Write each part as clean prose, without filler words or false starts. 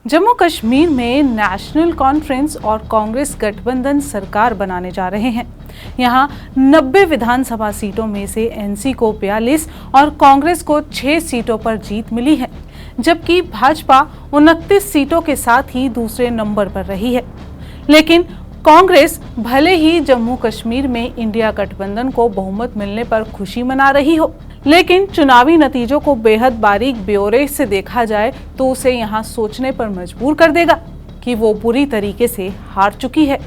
जम्मू कश्मीर में national conference और कांग्रेस गठबंधन सरकार बनाने जा रहे हैं। यहां 90 विधानसभा सीटों में से एनसी को 42 और कांग्रेस को 6 सीटों पर जीत मिली है, जबकि भाजपा 29 सीटों के साथ ही दूसरे नंबर पर रही है। लेकिन कांग्रेस भले ही जम्मू कश्मीर में इंडिया गठबंधन को बहुमत मिलने पर खुशी मना रही हो, लेकिन चुनावी नतीजों को बेहद बारीक ब्यौरे से देखा जाए तो उसे यहां सोचने पर मजबूर कर देगा कि वो बुरी तरीके से हार चुकी है।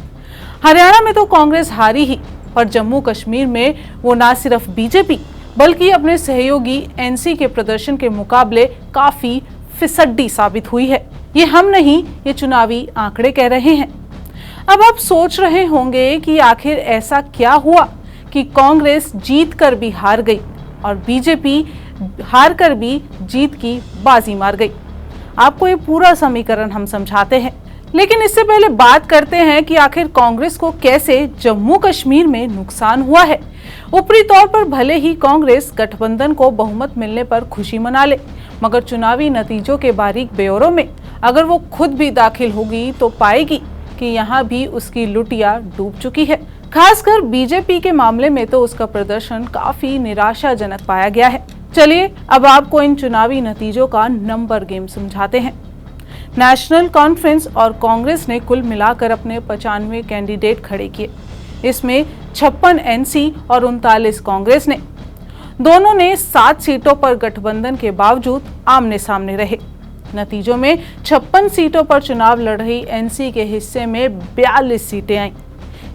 हरियाणा में तो कांग्रेस हारी ही, पर जम्मू कश्मीर में वो ना सिर्फ बीजेपी बल्कि अपने सहयोगी एनसी के प्रदर्शन के मुकाबले काफी फिसड्डी साबित हुई है। ये हम नहीं, ये चुनावी आंकड़े कह रहे हैं। अब आप सोच रहे होंगे कि आखिर ऐसा क्या हुआ कि कांग्रेस जीत कर भी हार गई और बीजेपी हार कर भी जीत की बाजी मार गई। आपको ये पूरा समीकरण हम समझाते हैं, लेकिन इससे पहले बात करते हैं कि आखिर कांग्रेस को कैसे जम्मू कश्मीर में नुकसान हुआ है। ऊपरी तौर पर भले ही कांग्रेस गठबंधन को बहुमत मिलने पर खुशी मना ले, मगर चुनावी नतीजों के बारीक ब्यौरों में अगर वो खुद भी दाखिल होगी तो पाएगी कि यहाँ भी उसकी लुटिया डूब चुकी है। खासकर बीजेपी के मामले में तो उसका प्रदर्शन काफी निराशाजनक पाया गया है। चलिए अब आपको इन चुनावी नतीजों का नंबर गेम समझाते हैं। नेशनल कॉन्फ्रेंस और कांग्रेस ने कुल मिलाकर अपने 95 कैंडिडेट खड़े किए। इसमें 56 एनसी और 39 कांग्रेस ने। दोनों ने 7 सीटों पर गठबंधन के बावजूद आमने सामने रहे। नतीजों में 56 सीटों पर चुनाव लड़ रही एनसी के हिस्से में 42 सीटें आईं,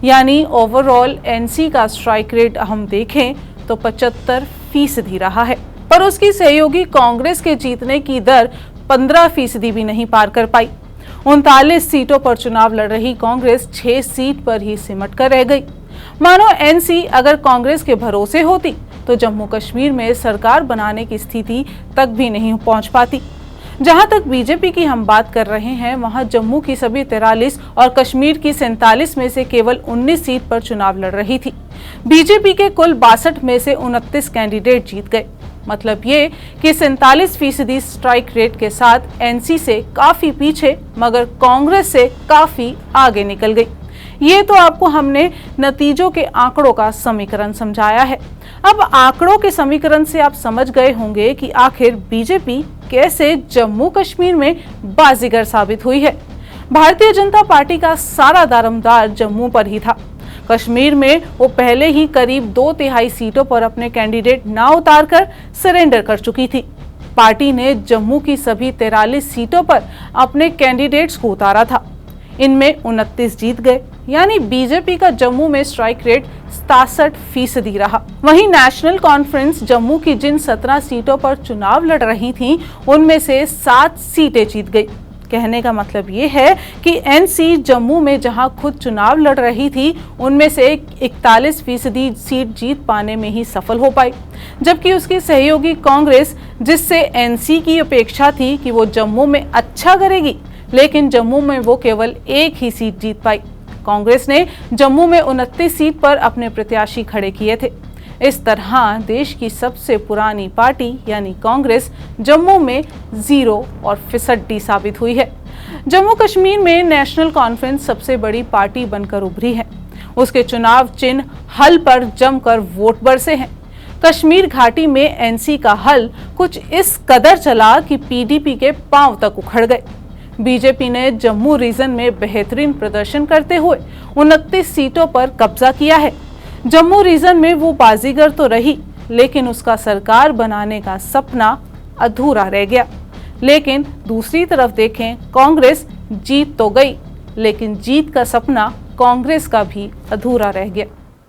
यानी ओवरऑल एनसी का स्ट्राइक रेट हम देखें तो 75% रहा है, पर उसकी सहयोगी कांग्रेस के जीतने की दर 15% भी नहीं पार कर पाई। 39 सीटों पर चुनाव लड़ रही कांग्रेस 6 सीट पर ही सिमट कर रह गई। मानो एनसी अगर कांग्रेस के भरोसे होती तो जम्मू कश्मीर में सरकार बनाने की स्थिति तक भी नहीं पहुंच पाती। जहां तक बीजेपी की हम बात कर रहे हैं, वहां जम्मू की सभी 43 और कश्मीर की 47 में से केवल 19 सीट पर चुनाव लड़ रही थी। बीजेपी के कुल 62 में से 29 कैंडिडेट जीत गए। मतलब ये कि 47% स्ट्राइक रेट के साथ एनसी से काफी पीछे, मगर कांग्रेस से काफी आगे निकल गई। ये तो आपको हमने नतीजों के आंकड़ों का समीकरण समझाया है। अब आंकड़ों के समीकरण से आप समझ गए होंगे कि आखिर बीजेपी कैसे जम्मू कश्मीर में बाजीगर साबित हुई है। भारतीय जनता पार्टी का सारा दारोमदार जम्मू पर ही था। कश्मीर में वो पहले ही करीब 2/3 सीटों पर अपने कैंडिडेट ना उतारकर सरेंडर कर चुकी थी। पार्टी ने जम्मू की सभी 43 सीटों पर अपने कैंडिडेट्स को उतारा था। इनमें 29 जीत गए, यानी बीजेपी का जम्मू में स्ट्राइक रेट 67% रहा। वहीं नेशनल कॉन्फ्रेंस जम्मू की जिन 17 सीटों पर चुनाव लड़ रही थीं, उनमें से 7 सीटें जीत गई। कहने का मतलब ये है कि एनसी जम्मू में जहां खुद चुनाव लड़ रही थी, उनमें से 41% सीट जीत पाने में ही सफल हो पाई, जबकि उसकी सहयोगी कांग्रेस, जिससे एनसी की अपेक्षा थी कि वो जम्मू में अच्छा करेगी, लेकिन जम्मू में वो केवल 1 ही सीट जीत पाई। कांग्रेस ने जम्मू में 29 सीट पर अपने प्रत्याशी खड़े किए थे। इस तरह देश की सबसे पुरानी पार्टी यानी कांग्रेस जम्मू में 0 और फिसड्डी साबित हुई है। जम्मू कश्मीर में नेशनल कॉन्फ्रेंस सबसे बड़ी पार्टी बनकर उभरी है। उसके चुनाव चिन्ह हल पर जमकर वोट बरसे हैं। कश्मीर घाटी में एनसी का हल कुछ इस कदर चला कि पीडीपी के पांव तक उखड़ गए। बीजेपी ने जम्मू रीजन में बेहतरीन प्रदर्शन करते हुए 29 सीटों पर कब्जा किया है। जम्मू रीजन में वो बाजीगर तो रही, लेकिन उसका सरकार बनाने का सपना अधूरा रह गया। लेकिन दूसरी तरफ देखें, कांग्रेस जीत तो गई, लेकिन जीत का सपना कांग्रेस का भी अधूरा रह गया।